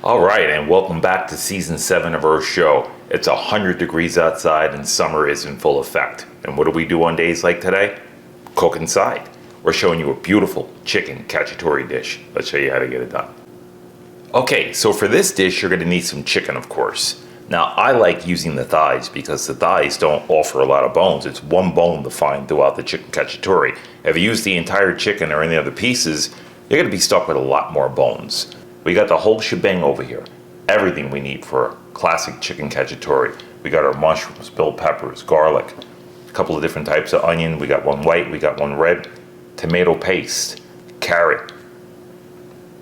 All right, and welcome back to season 7 of our show. It's 100 degrees outside and summer is in full effect. And what do we do on days like today? Cook inside. We're showing you a beautiful chicken cacciatore dish. Let's show you how to get it done. Okay, so for this dish, you're gonna need some chicken, of course. Now, I like using the thighs because the thighs don't offer a lot of bones. It's one bone to find throughout the chicken cacciatore. If you use the entire chicken or any other pieces, you're gonna be stuck with a lot more bones. We got the whole shebang over here. Everything we need for a classic chicken cacciatore. We got our mushrooms, bell peppers, garlic, a couple of different types of onion. We got one white, we got one red, tomato paste, carrot,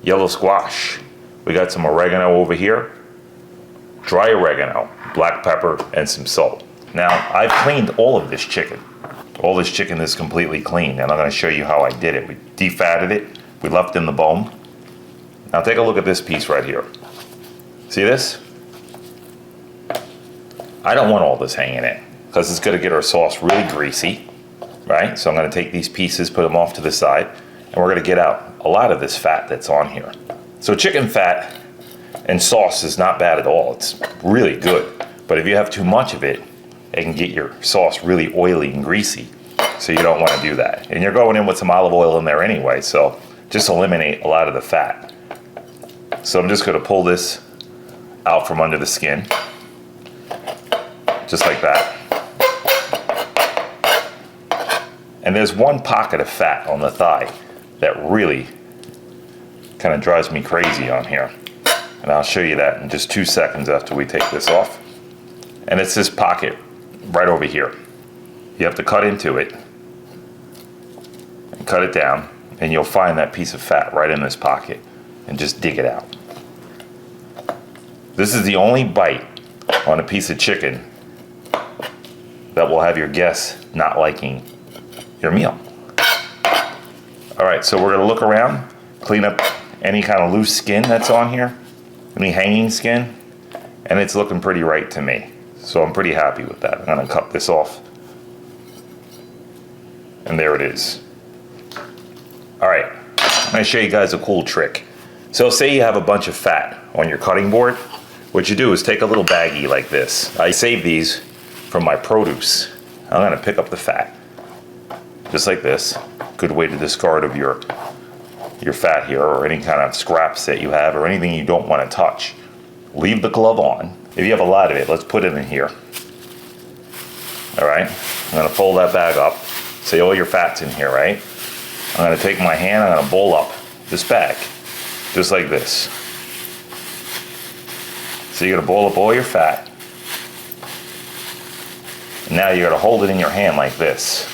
yellow squash. We got some oregano over here, dry oregano, black pepper, and some salt. Now, I've cleaned all of this chicken. All this chicken is completely clean, and I'm gonna show you how I did it. We defatted it, we left in the bone. Now take a look at this piece right here. See this? I don't want all this hanging in because it's gonna get our sauce really greasy, right? So I'm gonna take these pieces, put them off to the side, and we're gonna get out a lot of this fat that's on here. So chicken fat and sauce is not bad at all. It's really good. But if you have too much of it, it can get your sauce really oily and greasy. So you don't wanna do that. And you're going in with some olive oil in there anyway, so just eliminate a lot of the fat. So I'm just gonna pull this out from under the skin, just like that. And there's one pocket of fat on the thigh that really kind of drives me crazy on here. And I'll show you that in just 2 seconds after we take this off. And it's this pocket right over here. You have to cut into it and cut it down, and you'll find that piece of fat right in this pocket. And just dig it out. This is the only bite on a piece of chicken that will have your guests not liking your meal. All right, so we're gonna look around, clean up any kind of loose skin that's on here, any hanging skin, and it's looking pretty right to me. So I'm pretty happy with that. I'm gonna cut this off. And there it is. All right, I'm gonna show you guys a cool trick. So say you have a bunch of fat on your cutting board. What you do is take a little baggie like this. I save these from my produce. I'm gonna pick up the fat, just like this. Good way to discard of your fat here, or any kind of scraps that you have, or anything you don't wanna touch. Leave the glove on. If you have a lot of it, let's put it in here. All right, I'm gonna fold that bag up. Say all your fat's in here, right? I'm gonna take my hand, I'm gonna bowl up this bag. Just like this. So you're gonna boil up all your fat. And now you're gonna hold it in your hand like this.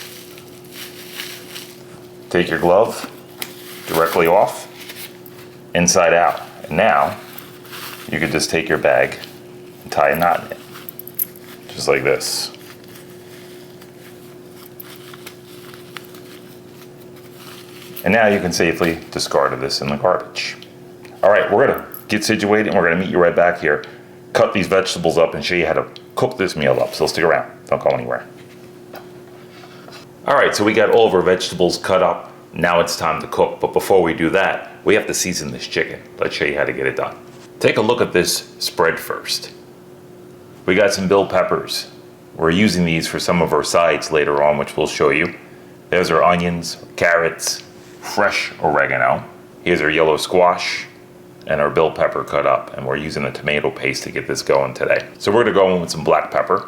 Take your glove directly off, inside out. And now you can just take your bag and tie a knot in it. Just like this. And now you can safely discard of this in the garbage. All right, we're gonna get situated and we're gonna meet you right back here. Cut these vegetables up and show you how to cook this meal up. So stick around, don't go anywhere. All right, so we got all of our vegetables cut up. Now it's time to cook, but before we do that, we have to season this chicken. Let's show you how to get it done. Take a look at this spread first. We got some bell peppers. We're using these for some of our sides later on, which we'll show you. There's our onions, carrots, fresh oregano. Here's our yellow squash and our bell pepper cut up, and we're using a tomato paste to get this going today. So we're gonna go in with some black pepper.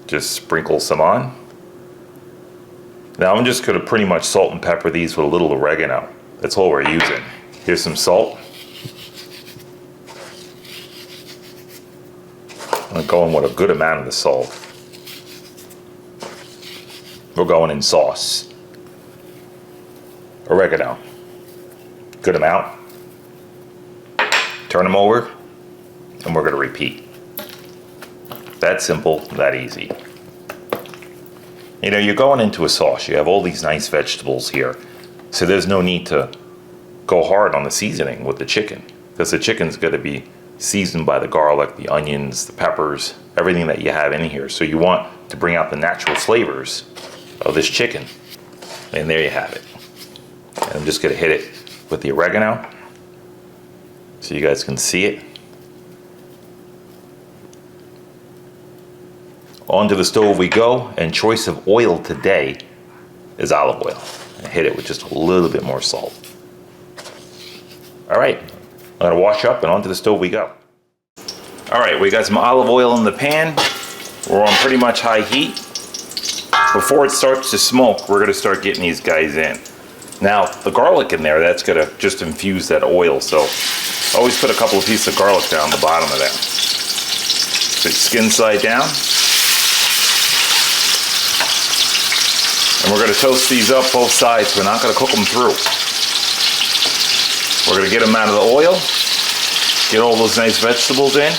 Just sprinkle some on. Now I'm just gonna pretty much salt and pepper these with a little oregano. That's all we're using. Here's some salt. I'm going with a good amount of the salt. We're going in sauce. Oregano. Good amount. Turn them over, and we're gonna repeat. That simple, that easy. You know, you're going into a sauce. You have all these nice vegetables here. So there's no need to go hard on the seasoning with the chicken, because the chicken's gonna be seasoned by the garlic, the onions, the peppers, everything that you have in here. So you want to bring out the natural flavors of this chicken. And there you have it. And I'm just gonna hit it with the oregano. so you guys can see it. Onto the stove we go, and choice of oil today is olive oil. I hit it with just a little bit more salt. All right, I'm gonna wash up and onto the stove we go. All right, we got some olive oil in the pan. We're on pretty much high heat. Before it starts to smoke, we're gonna start getting these guys in. Now, the garlic in there, that's gonna just infuse that oil, so always put a couple of pieces of garlic down the bottom of that. Put skin side down. And we're gonna toast these up both sides. We're not gonna cook them through. We're gonna get them out of the oil, get all those nice vegetables in,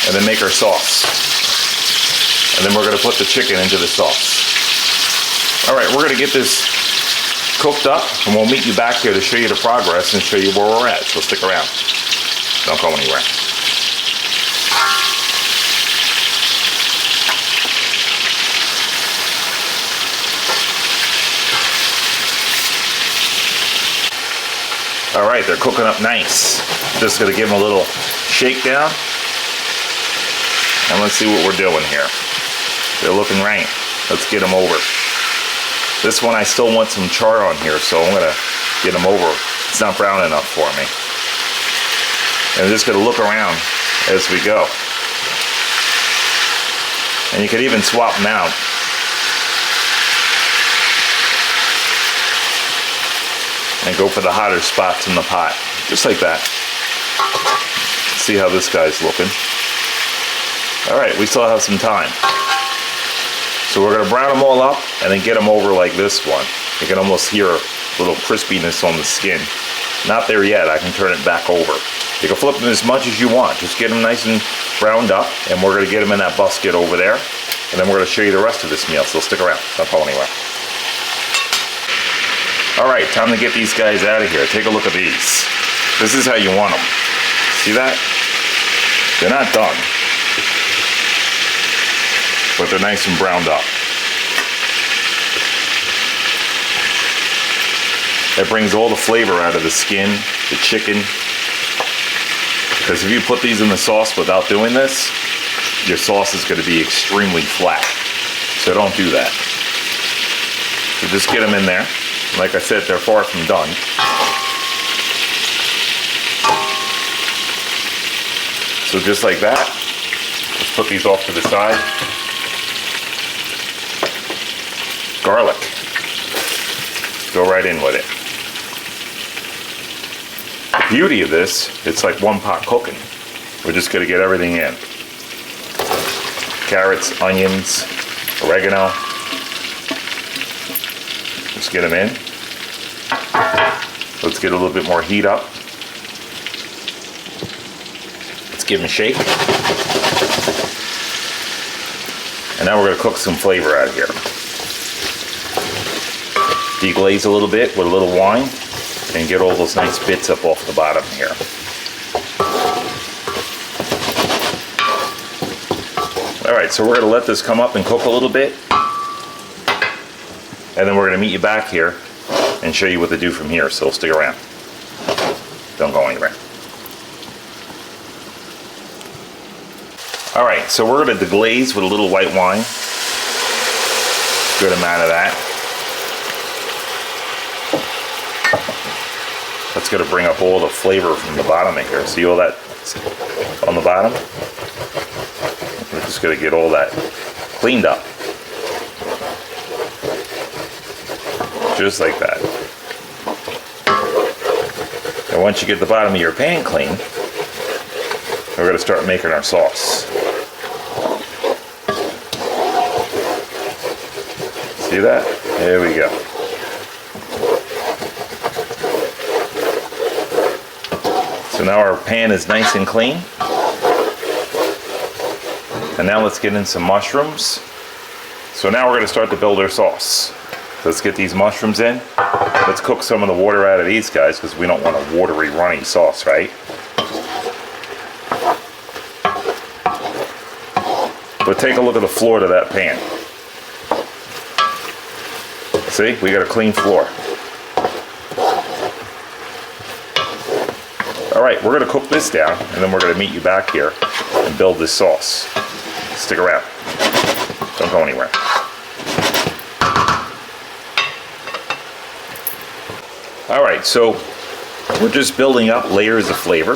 and then make our sauce. And then we're gonna put the chicken into the sauce. All right, we're gonna get this cooked up, and we'll meet you back here to show you the progress and show you where we're at. So stick around. Don't go anywhere. All right, they're cooking up nice. Just gonna give them a little shake down. And let's see what we're doing here. They're looking right. Let's get them over. This one I still want some char on here, so I'm gonna get them over. It's not brown enough for me. And I'm just gonna look around as we go. And you could even swap them out. And go for the hotter spots in the pot, just like that. See how this guy's looking. All right, we still have some time. So we're gonna brown them all up and then get them over like this one. You can almost hear a little crispiness on the skin. Not there yet, I can turn it back over. You can flip them as much as you want. Just get them nice and browned up, and we're gonna get them in that basket over there. And then we're gonna show you the rest of this meal, so stick around, don't go anywhere. All right, time to get these guys out of here. Take a look at these. This is how you want them. See that? They're not done, but they're nice and browned up. That brings all the flavor out of the skin, the chicken. Because if you put these in the sauce without doing this, your sauce is going to be extremely flat. So don't do that. So just get them in there. Like I said, they're far from done. So just like that, let's put these off to the side. Garlic. Go right in with it. The beauty of this, it's like one pot cooking. We're just gonna get everything in. Carrots, onions, oregano. Just get them in. Let's get a little bit more heat up. Let's give them a shake. And now we're going to cook some flavor out of here. Deglaze a little bit with a little wine and get all those nice bits up off the bottom here. All right, so we're going to let this come up and cook a little bit. And then we're going to meet you back here and show you what to do from here, so stick around. Don't go anywhere. All right, so we're going to deglaze with a little white wine. Good amount of that. That's going to bring up all the flavor from the bottom of here. See all that on the bottom? We're just going to get all that cleaned up. Just like that. And once you get the bottom of your pan clean, we're going to start making our sauce. See that? There we go. So now our pan is nice and clean. And now let's get in some mushrooms. So now we're going to start to build our sauce. Let's get these mushrooms in. Let's cook some of the water out of these guys because we don't want a watery, runny sauce, right? But take a look at the floor to that pan. See, we got a clean floor. All right, we're gonna cook this down, and then we're gonna meet you back here and build this sauce. Stick around. Don't go anywhere. All right, so we're just building up layers of flavor.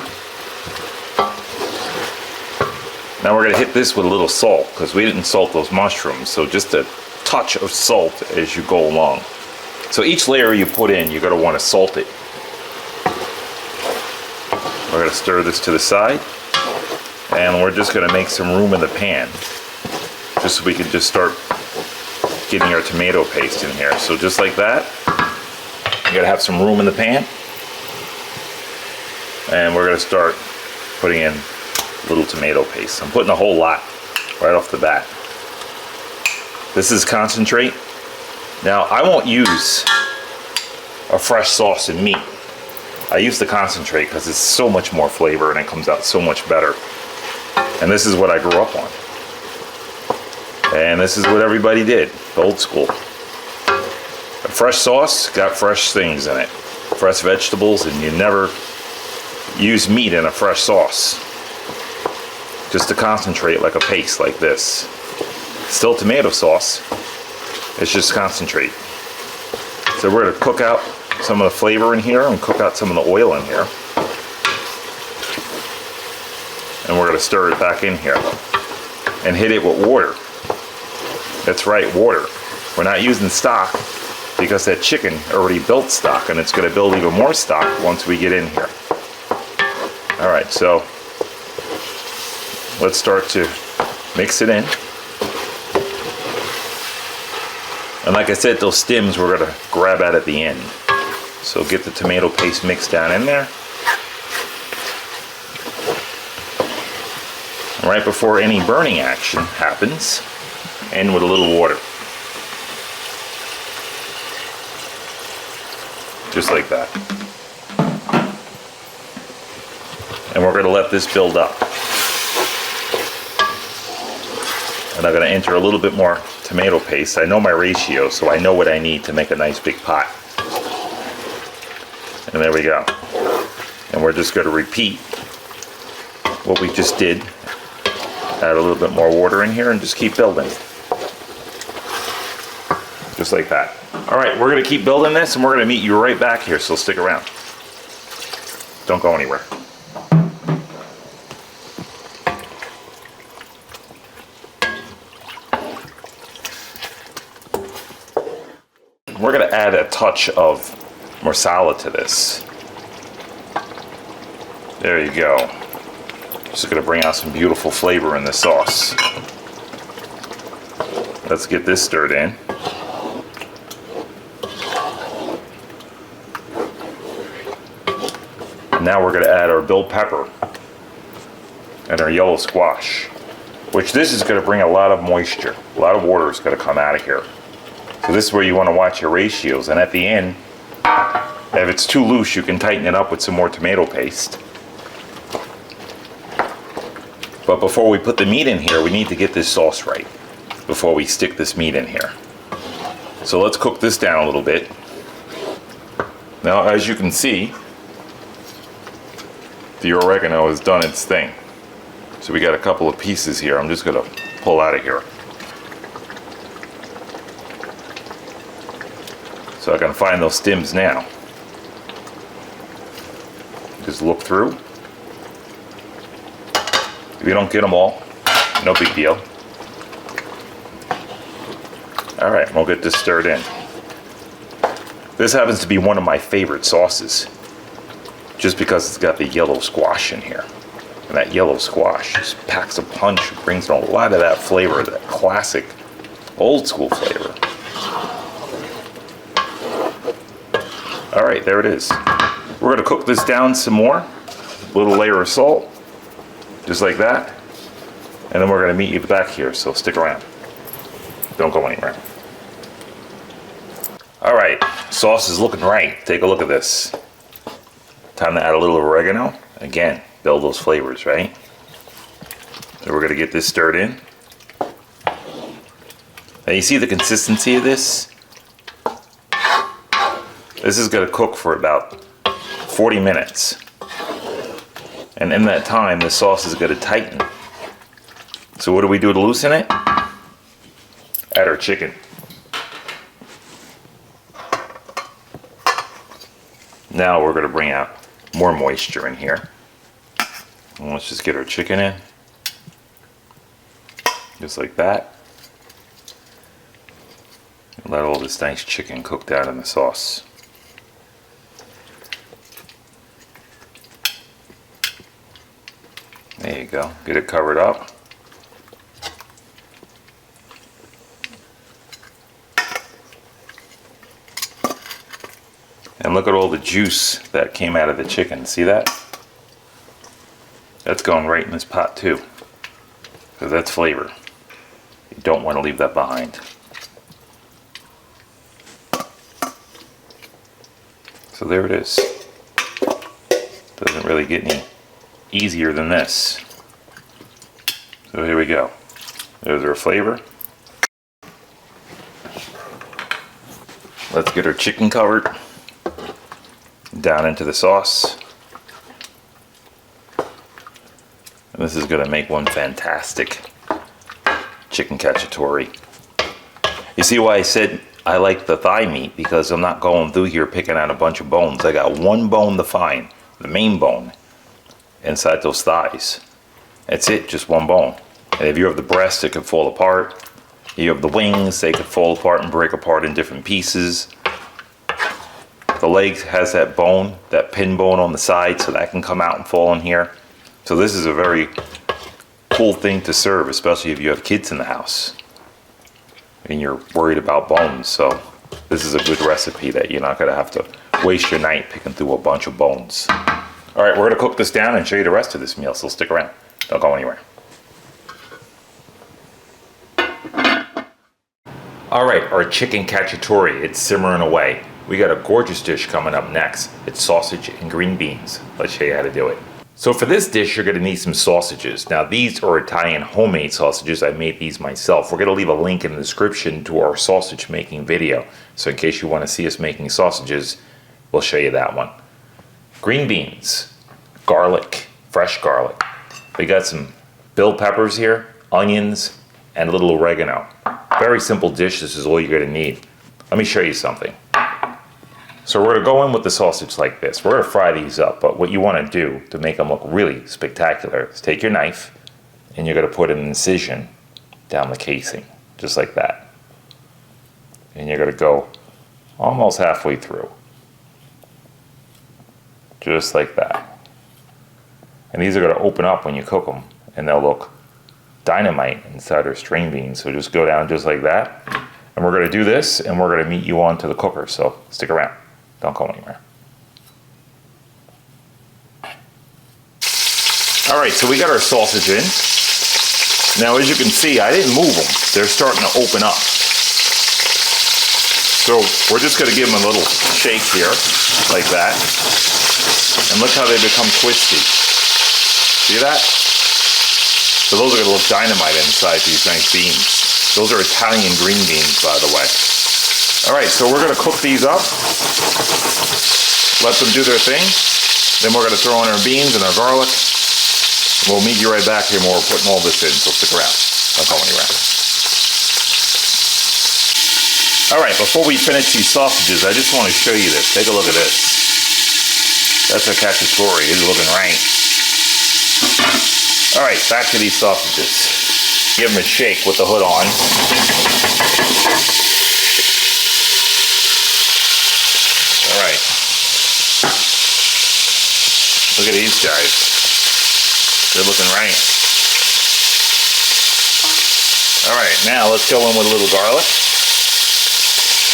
Now we're gonna hit this with a little salt, because we didn't salt those mushrooms, so just a touch of salt as you go along. So each layer you put in, you're gonna wanna salt it. We're gonna stir this to the side, and we're just gonna make some room in the pan, just so we can just start getting our tomato paste in here. So just like that, you gotta have some room in the pan, and we're gonna start putting in a little tomato paste. I'm putting a whole lot right off the bat. This is concentrate. Now I won't use a fresh sauce in meat. I use the concentrate because it's so much more flavor and it comes out so much better. And this is what I grew up on. And this is what everybody did, old school. A fresh sauce got fresh things in it, fresh vegetables, and you never use meat in a fresh sauce. Just to concentrate like a paste like this. Still tomato sauce, it's just concentrate. So we're gonna cook out some of the flavor in here and cook out some of the oil in here. And we're gonna stir it back in here and hit it with water. That's right, water. We're not using stock because that chicken already built stock, and it's gonna build even more stock once we get in here. All right, so let's start to mix it in. And like I said, those stems we're gonna grab at the end. So get the tomato paste mixed down in there. Right before any burning action happens, end with a little water. Just like that. And we're gonna let this build up. And I'm gonna enter a little bit more tomato paste. I know my ratio, so I know what I need to make a nice big pot. And there we go. And we're just gonna repeat what we just did. Add a little bit more water in here and just keep building. Just like that. All right, we're gonna keep building this, and we're gonna meet you right back here, so stick around. Don't go anywhere. We're gonna add a touch of marsala to this. There you go. Just gonna bring out some beautiful flavor in the sauce. Let's get this stirred in. And now we're gonna add our bell pepper and our yellow squash, which this is gonna bring a lot of moisture. A lot of water is gonna come out of here. So this is where you wanna watch your ratios. And at the end, if it's too loose, you can tighten it up with some more tomato paste. But before we put the meat in here, we need to get this sauce right before we stick this meat in here. So let's cook this down a little bit. Now, as you can see, the oregano has done its thing. So we got a couple of pieces here. I'm just gonna pull out of here. So I can find those stems now. Just look through. If you don't get them all, no big deal. All right, we'll get this stirred in. This happens to be one of my favorite sauces, just because it's got the yellow squash in here. And that yellow squash just packs a punch, brings in a lot of that flavor, that classic, old school flavor. All right, there it is. We're gonna cook this down some more. Little layer of salt, just like that. And then we're gonna meet you back here, so stick around. Don't go anywhere. All right, sauce is looking right. Take a look at this. Time to add a little oregano. Again, build those flavors, right? So we're gonna get this stirred in. Now you see the consistency of this? This is gonna cook for about 40 minutes. And in that time, the sauce is going to tighten. So what do we do to loosen it? Add our chicken. Now we're going to bring out more moisture in here. And let's just get our chicken in. Just like that. And let all this nice chicken cook down in the sauce. There you go. Get it covered up. And look at all the juice that came out of the chicken. See that? That's going right in this pot too, because that's flavor. You don't want to leave that behind. So there it is. Doesn't really get any easier than this. So here we go. There's our flavor. Let's get our chicken covered down into the sauce. And this is going to make one fantastic chicken cacciatore. You see why I said I like the thigh meat? Because I'm not going through here picking out a bunch of bones. I got one bone to find, the main bone, inside those thighs. That's it, just one bone. And if you have the breast, it could fall apart. You have the wings, they could fall apart and break apart in different pieces. The leg has that bone, that pin bone on the side, so that can come out and fall in here. So this is a very cool thing to serve, especially if you have kids in the house and you're worried about bones. So this is a good recipe that you're not going to have to waste your night picking through a bunch of bones. All right, we're going to cook this down and show you the rest of this meal, so stick around. Don't go anywhere. All right, our chicken cacciatore, it's simmering away. We got a gorgeous dish coming up next. It's sausage and green beans. Let's show you how to do it. So for this dish, you're going to need some sausages. Now these are Italian homemade sausages. I made these myself. We're going to leave a link in the description to our sausage making video. So in case you want to see us making sausages, we'll show you that one. Green beans, garlic, fresh garlic. We got some bell peppers here, onions, and a little oregano. Very simple dish. This is all you're going to need. Let me show you something. So we're going to go in with the sausage like this. We're going to fry these up, but what you want to do to make them look really spectacular is take your knife and you're going to put an incision down the casing, just like that. And you're going to go almost halfway through, just like that. And these are going to open up when you cook them, and they'll look dynamite inside our string beans. So just go down just like that. And we're going to do this, and we're going to meet you onto the cooker, so stick around. Don't go anywhere. All right, so we got our sausage in. Now, as you can see, I didn't move them. They're starting to open up. So we're just going to give them a little shake here, like that. And look how they become twisty. See that? So those are going to look dynamite inside these nice beans. Those are Italian green beans, by the way. All right, so we're going to cook these up. Let them do their thing. Then we're going to throw in our beans and our garlic. We'll meet you right back here when we're putting all this in, so stick around. Don't go anywhere. All right, before we finish these sausages, I just want to show you this. Take a look at this. That's our cacciatore. It's looking right. All right, back to these sausages. Give them a shake with the hood on. All right. Look at these guys. They're looking right. All right, now let's go in with a little garlic.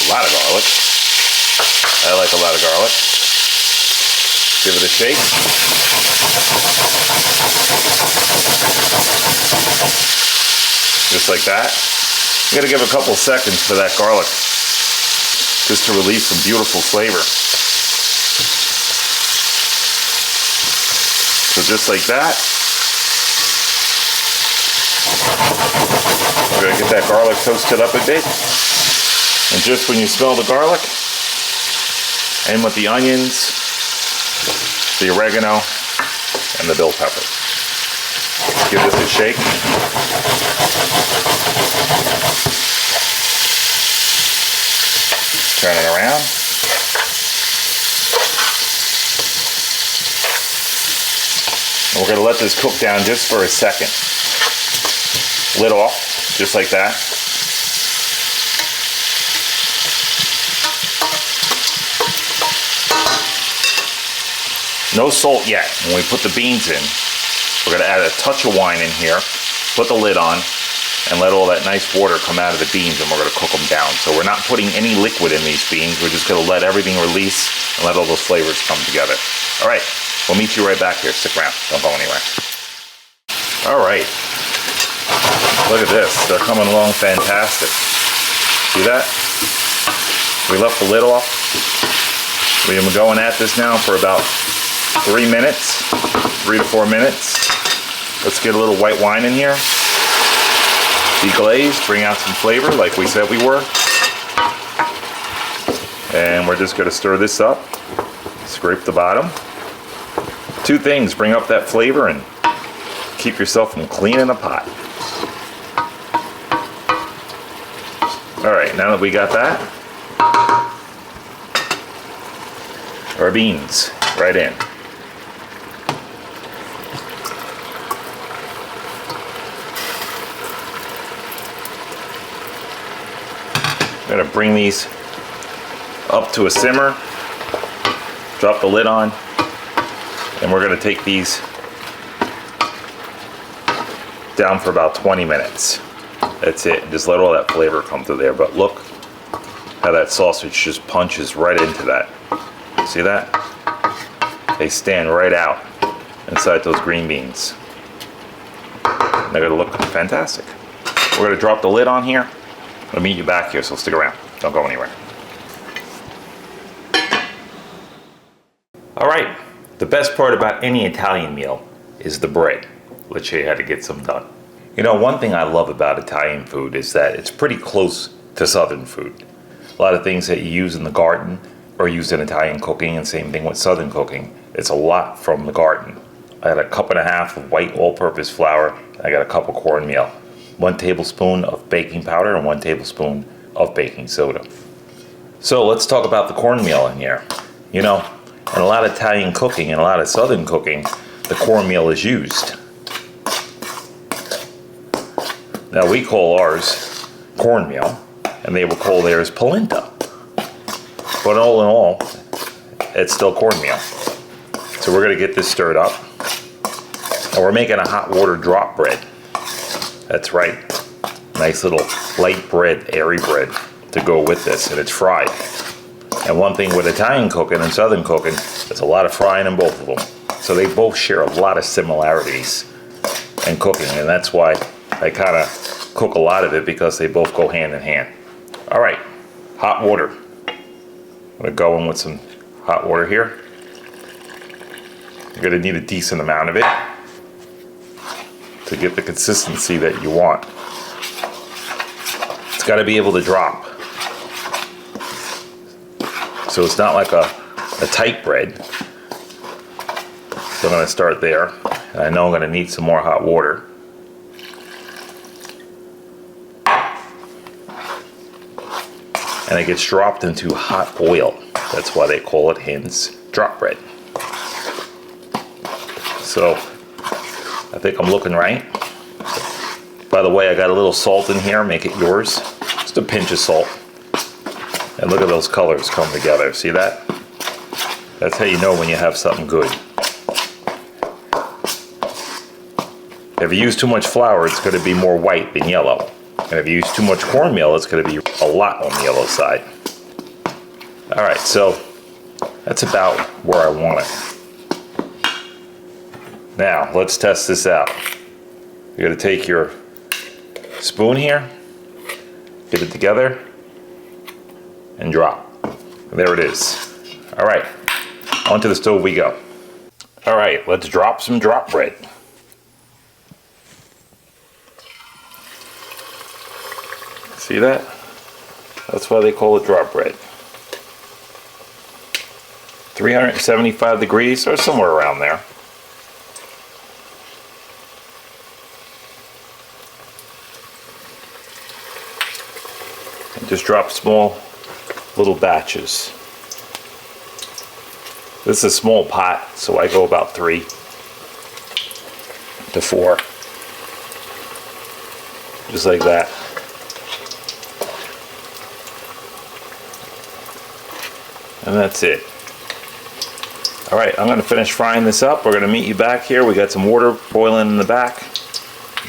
A lot of garlic. I like a lot of garlic. Give it a shake. Just like that. You gotta give a couple seconds for that garlic just to release some beautiful flavor. So just like that. We're gonna get that garlic toasted up a bit. And just when you smell the garlic, and with the onions, the oregano, and the bell pepper. Give this a shake. Turn it around. And we're going to let this cook down just for a second. Lid off, just like that. No salt yet. When we put the beans in, we're going to add a touch of wine in here, put the lid on, and let all that nice water come out of the beans, and we're going to cook them down. So we're not putting any liquid in these beans. We're just going to let everything release and let all those flavors come together. All right, we'll meet you right back here. Stick around. Don't go anywhere. All right. Look at this. They're coming along fantastic. See that? We left the lid off. We've been going at this now for about 3 minutes, 3 to 4 minutes. Let's get a little white wine in here. Deglaze, bring out some flavor like we said we were. And we're just going to stir this up. Scrape the bottom. 2 things, bring up that flavor and keep yourself from cleaning the pot. Alright, now that we got that, our beans right in. I'm going to bring these up to a simmer, drop the lid on, and we're going to take these down for about 20 minutes. That's it. Just let all that flavor come through there. But look how that sausage just punches right into that. See that? They stand right out inside those green beans. And they're going to look fantastic. We're going to drop the lid on here. I'll meet you back here, so stick around. Don't go anywhere. All right, the best part about any Italian meal is the bread. Let's show you how to get some done. You know, one thing I love about Italian food is that it's pretty close to Southern food. A lot of things that you use in the garden are used in Italian cooking, and same thing with Southern cooking. It's a lot from the garden. I got a 1.5 cups of white all-purpose flour. I got a cup of cornmeal. 1 tablespoon of baking powder and 1 tablespoon of baking soda. So let's talk about the cornmeal in here. You know, in a lot of Italian cooking and a lot of Southern cooking, the cornmeal is used. Now we call ours cornmeal, and they will call theirs polenta. But all in all, it's still cornmeal. So we're going to get this stirred up, and we're making a hot water drop bread. That's right. Nice little light bread, airy bread to go with this, and it's fried. And one thing with Italian cooking and Southern cooking, there's a lot of frying in both of them. So they both share a lot of similarities in cooking, and that's why I kind of cook a lot of it, because they both go hand in hand. All right, hot water. I'm gonna go in with some hot water here. You're gonna need a decent amount of it to get the consistency that you want. It's got to be able to drop. So it's not like a tight bread. So I'm going to start there. And I know I'm going to need some more hot water. And it gets dropped into hot oil. That's why they call it Hin's drop bread. So I think I'm looking right. By the way, I got a little salt in here, make it yours. Just a pinch of salt. And look at those colors come together. See that? That's how you know when you have something good. If you use too much flour, it's going to be more white than yellow. And if you use too much cornmeal, it's going to be a lot on the yellow side. All right, so that's about where I want it. Now, let's test this out. You're going to take your spoon here, get it together, and drop. There it is. All right, onto the stove we go. All right, let's drop some drop bread. See that? That's why they call it drop bread. 375 degrees or somewhere around there. just drop small little batches. This is a small pot, so I go about 3 to 4. Just like that. And that's it. All right, I'm gonna finish frying this up. We're gonna meet you back here. We got some water boiling in the back,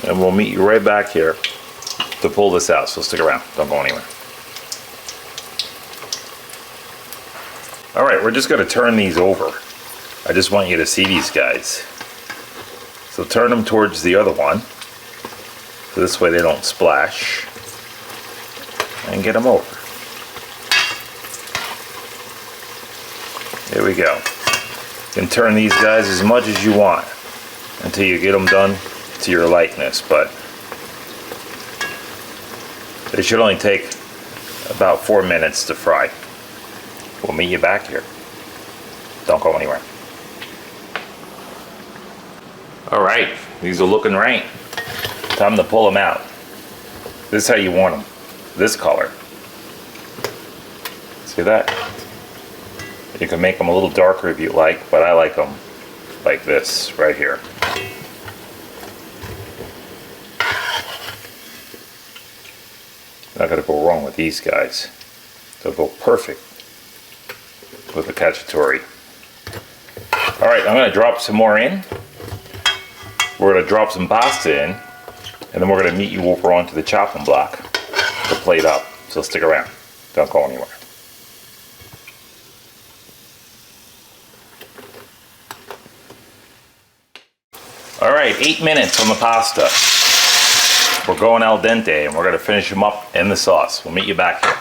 and we'll meet you right back here to pull this out. So stick around, don't go anywhere. All right, we're just gonna turn these over. I just want you to see these guys. So turn them towards the other one, so this way they don't splash, and get them over. There we go. You can turn these guys as much as you want until you get them done to your likeness, but they should only take about 4 minutes to fry. We'll meet you back here. Don't go anywhere. All right, these are looking right. Time to pull them out. This is how you want them. This color. See that? You can make them a little darker if you like, but I like them like this right here. Not gonna go wrong with these guys. They'll go perfect with the cacciatore. All right, I'm gonna drop some more in. We're gonna drop some pasta in, and then we're gonna meet you over onto the chopping block to plate up. So stick around, don't go anywhere. All right, 8 minutes on the pasta. We're going al dente, and we're gonna finish them up in the sauce. We'll meet you back here.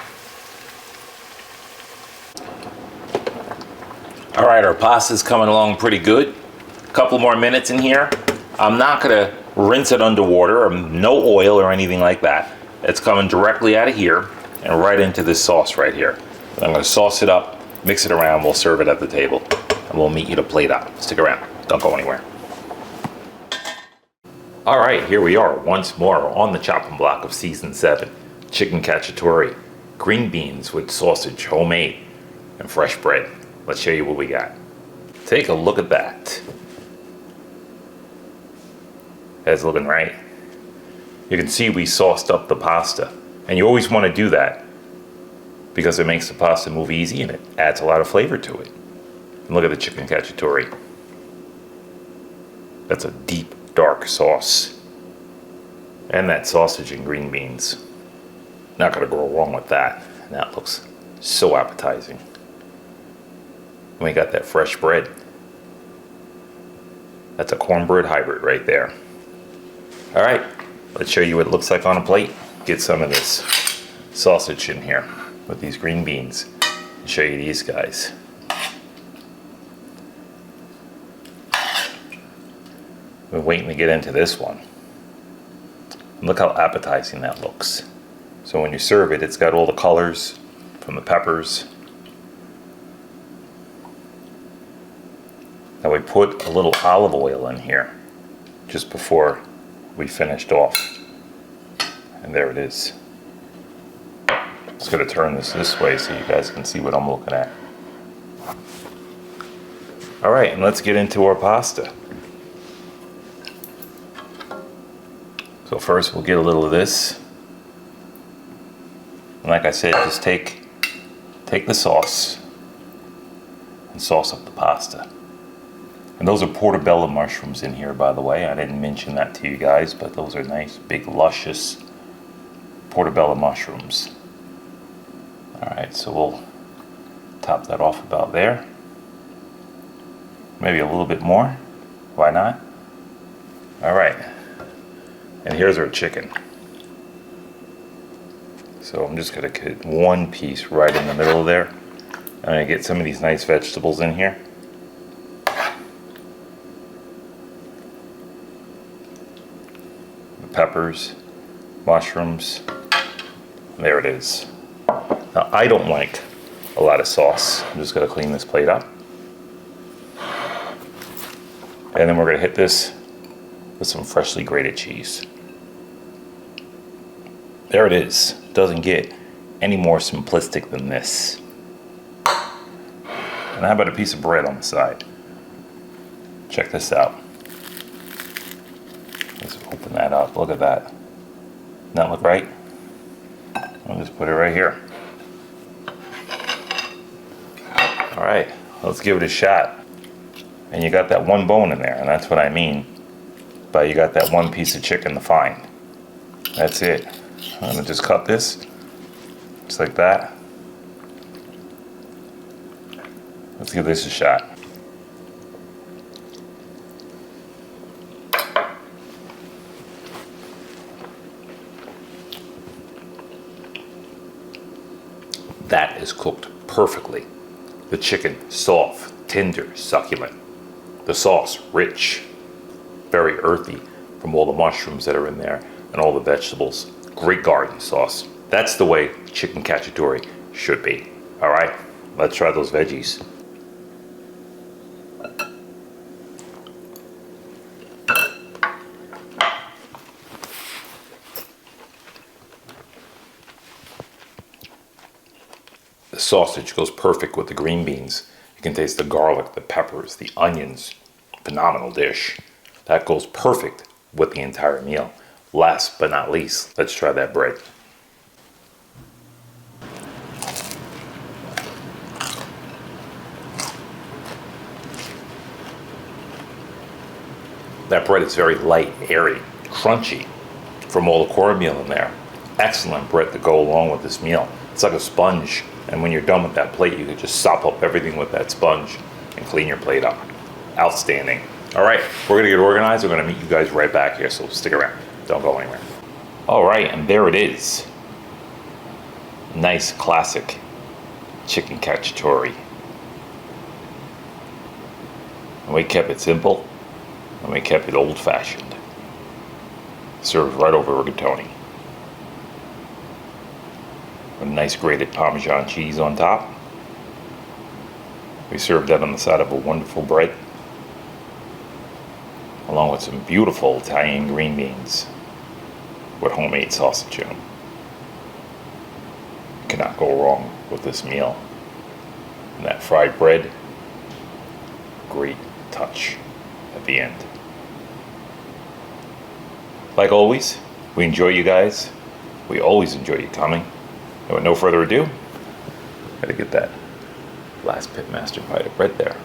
All right, our pasta's coming along pretty good. A couple more minutes in here. I'm not gonna rinse it underwater, or no oil or anything like that. It's coming directly out of here and right into this sauce right here. And I'm gonna sauce it up, mix it around, we'll serve it at the table, and we'll meet you to plate up. Stick around, don't go anywhere. All right, here we are once more on the chopping block of season 7. Chicken cacciatore, green beans with sausage, homemade, and fresh bread. Let's show you what we got. Take a look at that. That's looking right. You can see we sauced up the pasta, and you always want to do that because it makes the pasta move easy and it adds a lot of flavor to it. And look at the chicken cacciatore. That's a deep, dark sauce. And that sausage and green beans. Not gonna go wrong with that. And that looks so appetizing. And we got that fresh bread. That's a cornbread hybrid right there. All right, let's show you what it looks like on a plate. Get some of this sausage in here with these green beans. And show you these guys. We're waiting to get into this one. Look how appetizing that looks. So when you serve it, it's got all the colors from the peppers. Now we put a little olive oil in here just before we finished off. And there it is. Just gonna turn this way so you guys can see what I'm looking at. All right, and let's get into our pasta. So first we'll get a little of this. And like I said, just take the sauce and sauce up the pasta. And those are portobello mushrooms in here, by the way. I didn't mention that to you guys, but those are nice, big, luscious portobello mushrooms. All right, so we'll top that off about there. Maybe a little bit more. Why not? All right. And here's our chicken. So I'm just gonna get one piece right in the middle there. I'm gonna get some of these nice vegetables in here. The peppers, mushrooms, there it is. Now I don't like a lot of sauce. I'm just gonna clean this plate up. And then we're gonna hit this with some freshly grated cheese. There it is. Doesn't get any more simplistic than this. And how about a piece of bread on the side? Check this out. Let's open that up. Look at that. Doesn't that look right? I'll just put it right here. All right, let's give it a shot. And you got that one bone in there, and that's what I mean by you got that one piece of chicken to find. That's it. I'm gonna just cut this, just like that. Let's give this a shot. That is cooked perfectly. The chicken, soft, tender, succulent. The sauce, rich, very earthy from all the mushrooms that are in there and all the vegetables. Great garden sauce. That's the way chicken cacciatore should be. All right, let's try those veggies. The sausage goes perfect with the green beans. You can taste the garlic, the peppers, the onions. Phenomenal dish. That goes perfect with the entire meal. Last but not least, let's try that bread. That bread is very light, airy, crunchy from all the cornmeal in there. Excellent bread to go along with this meal. It's like a sponge, and when you're done with that plate, you can just sop up everything with that sponge and clean your plate up. Outstanding. All right, we're gonna get organized. We're gonna meet you guys right back here, so stick around. Don't go anywhere. All right, and there it is. Nice classic chicken cacciatore. And we kept it simple, and we kept it old-fashioned. Served right over rigatoni. With a nice grated Parmesan cheese on top. We served that on the side of a wonderful bread, along with some beautiful Italian green beans with homemade sausage in them. Cannot go wrong with this meal. And that fried bread, great touch at the end. Like always, we enjoy you guys. We always enjoy you coming. And with no further ado, gotta get that last pitmaster bite of bread there.